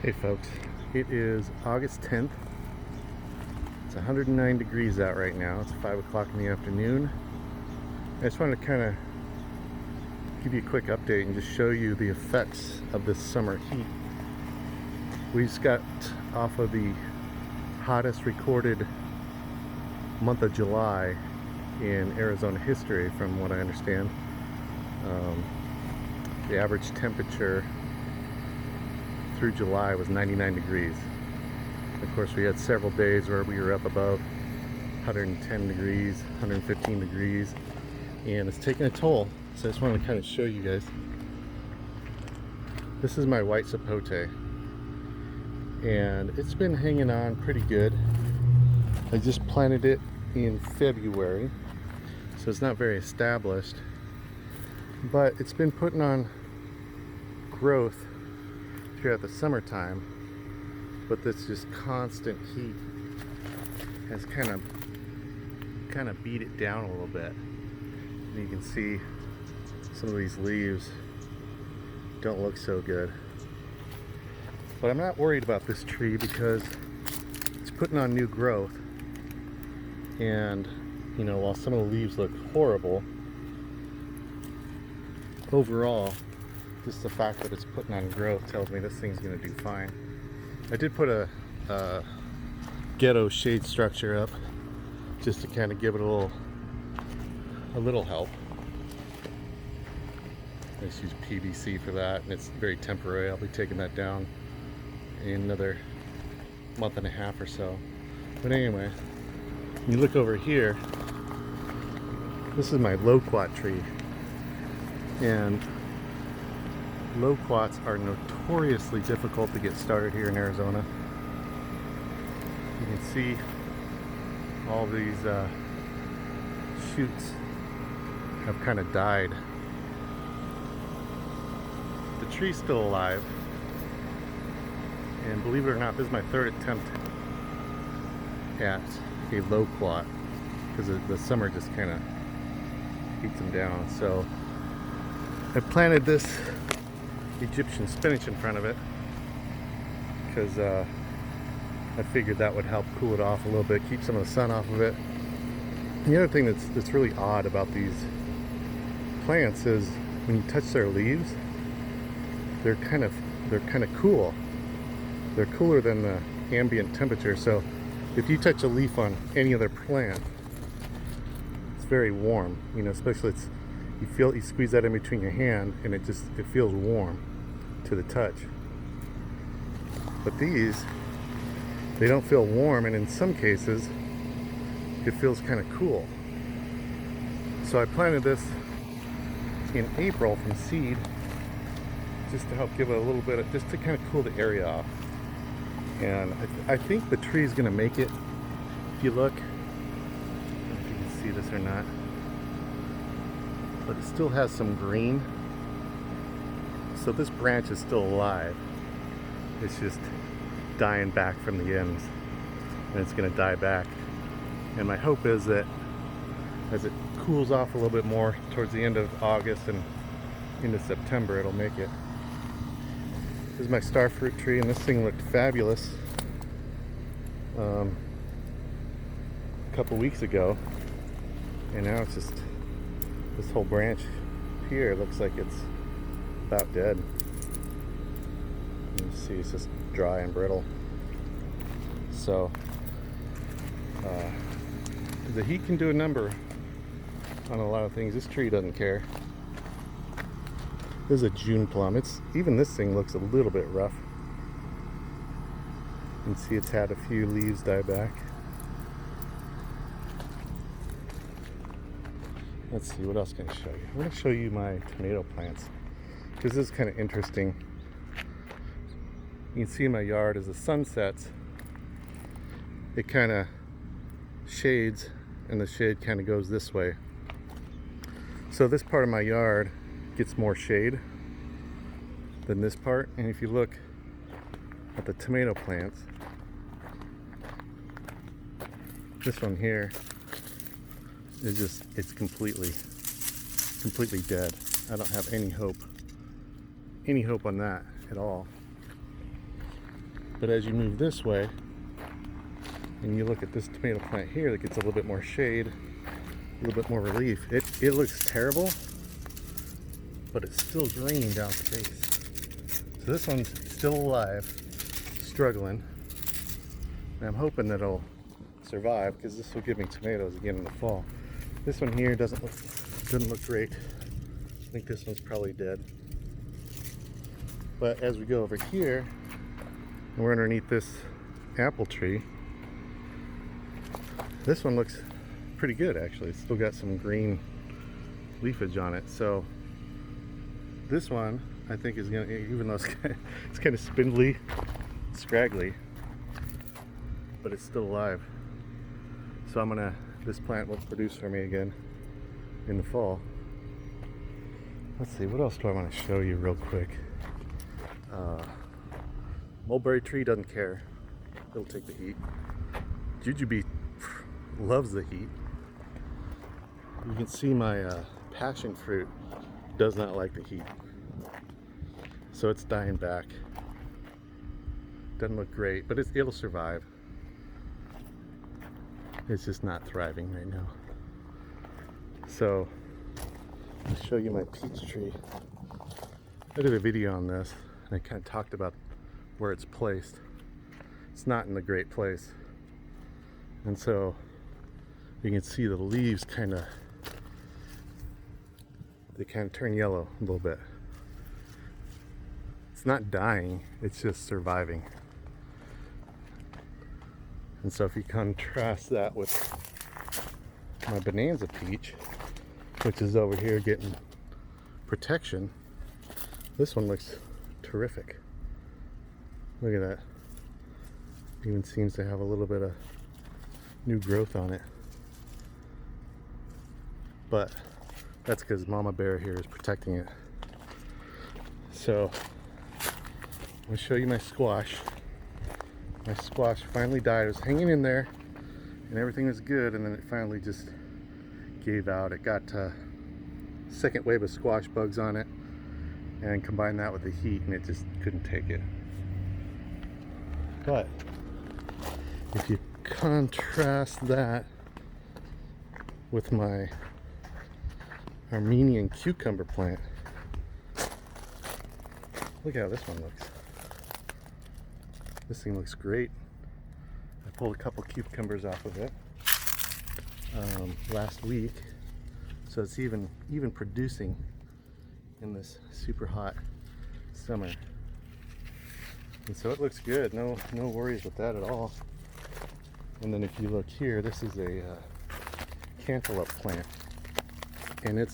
Hey folks, it is August 10th. It's 109 degrees out right now. It's 5 o'clock in the afternoon. I just wanted to kind of give you a quick update and just show you the effects of this summer heat. We just got off of the hottest recorded month of July in Arizona history, from what I understand. The average temperature through July was 99 degrees. Of course, we had several days where we were up above 110 degrees, 115 degrees, and it's taking a toll. So I just wanted to kind of show you guys. This is my white sapote, and it's been hanging on pretty good. I just planted it in February, so it's not very established, but it's been putting on growth throughout the summertime. But this just constant heat has kind of beat it down a little bit. And you can see some of these leaves don't look so good. But I'm not worried about this tree because it's putting on new growth. And you know, while some of the leaves look horrible, overall, just the fact that it's putting on growth tells me this thing's gonna do fine. I did put a ghetto shade structure up just to kind of give it a little help. I just use PVC for that, and it's very temporary. I'll be taking that down in another month and a half or so. But anyway, when you look over here, this is my loquat tree, and loquats are notoriously difficult to get started here in Arizona. You can see all these shoots have kind of died. The tree's still alive, and believe it or not, this is my third attempt at a loquat because the summer just kind of beats them down. So I planted this Egyptian spinach in front of it because I figured that would help cool it off a little bit, keep some of the sun off of it. And the other thing that's really odd about these plants is when you touch their leaves, they're kind of cool. They're cooler than the ambient temperature. So if you touch a leaf on any other plant, it's very warm. You know, especially you squeeze that in between your hand, and it feels warm to the touch. But these, they don't feel warm, and in some cases it feels kind of cool. So I planted this in April from seed just to help give it a little bit just to kind of cool the area off. And I think the tree is going to make it. If you look, I don't know if you can see this or not, but it still has some green. So this branch is still alive. It's just dying back from the ends, and it's going to die back. And my hope is that as it cools off a little bit more towards the end of August and into September, it'll make it. This is my starfruit tree, and this thing looked fabulous a couple weeks ago, and now it's just this whole branch here looks like it's about dead. You can see it's just dry and brittle. So the heat can do a number on a lot of things. This tree doesn't care. This is a June plum. Even this thing looks a little bit rough. You can see it's had a few leaves die back. Let's see, what else can I show you? I'm going to show you my tomato plants, because this is kind of interesting. You can see in my yard, as the sun sets, it kind of shades, and the shade kind of goes this way. So this part of my yard gets more shade than this part. And if you look at the tomato plants, this one here is just, it's completely dead. I don't have any hope on that at all. But as you move this way, and you look at this tomato plant here that gets a little bit more shade, a little bit more relief, it looks terrible, but it's still green down at the base. So this one's still alive, struggling, and I'm hoping that it'll survive because this will give me tomatoes again in the fall. This one here doesn't look great. I think this one's probably dead. But as we go over here, and we're underneath this apple tree, this one looks pretty good actually. It's still got some green leafage on it. So this one I think is gonna, even though it's kind of spindly, scraggly, but it's still alive. So this plant will produce for me again in the fall. Let's see, what else do I want to show you real quick? Mulberry tree doesn't care. It'll take the heat. Jujube loves the heat. You can see my passion fruit does not like the heat. So it's dying back. Doesn't look great, but it'll survive. It's just not thriving right now. So I'll show you my peach tree. I did a video on this and I kind of talked about where it's placed. It's not in a great place. And so you can see the leaves they kind of turn yellow a little bit. It's not dying, it's just surviving. And so if you contrast that with my bonanza peach, which is over here getting protection, this one looks terrific. Look at that. Even seems to have a little bit of new growth on it. But that's because Mama Bear here is protecting it. So I'm gonna show you my squash. My squash finally died. It was hanging in there and everything was good, and then it finally just gave out. It got a second wave of squash bugs on it, and combine that with the heat and it just couldn't take it. But if you contrast that with my Armenian cucumber plant, look how this one looks. This thing looks great. I pulled a couple cucumbers off of it last week, so it's even producing in this super hot summer. And so it looks good. No worries with that at all. And then if you look here, this is a cantaloupe plant, and it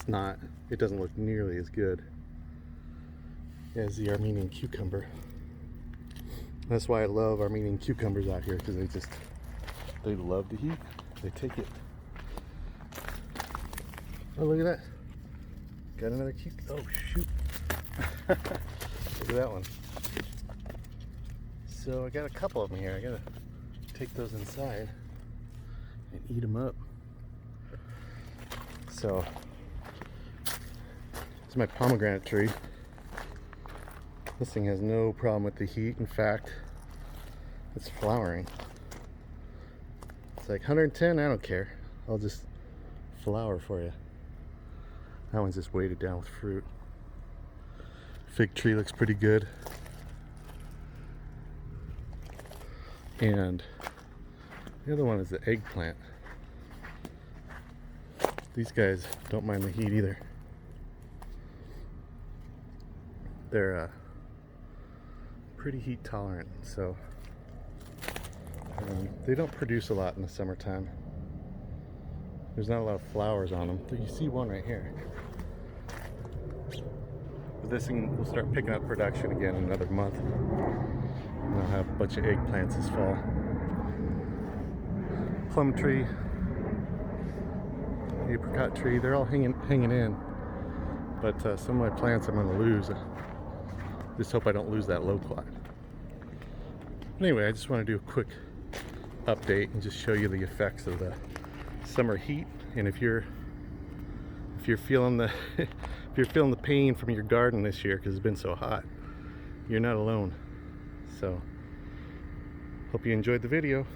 doesn't look nearly as good as the Armenian cucumber. That's why I love Armenian cucumbers out here, because they love the heat. They take it. Oh, look at that. Got another cucumber. Oh, shoot. Look at that one. So I got a couple of them here. I gotta take those inside and eat them up. So it's my pomegranate tree. This thing has no problem with the heat. In fact, it's flowering. It's like 110, I don't care. I'll just flower for you. That one's just weighted down with fruit. Fig tree looks pretty good. And the other one is the eggplant. These guys don't mind the heat either. They're pretty heat tolerant, so they don't produce a lot in the summertime. There's not a lot of flowers on them. You see one right here. But this thing will start picking up production again in another month. And I'll have a bunch of eggplants this fall. Plum tree, apricot tree, they're all hanging in. But some of my plants I'm going to lose. Just hope I don't lose that loquat. Anyway, I just want to do a quick update and just show you the effects of the summer heat. And if you're feeling the if you're feeling the pain from your garden this year because it's been so hot, you're not alone. So Hope you enjoyed the video.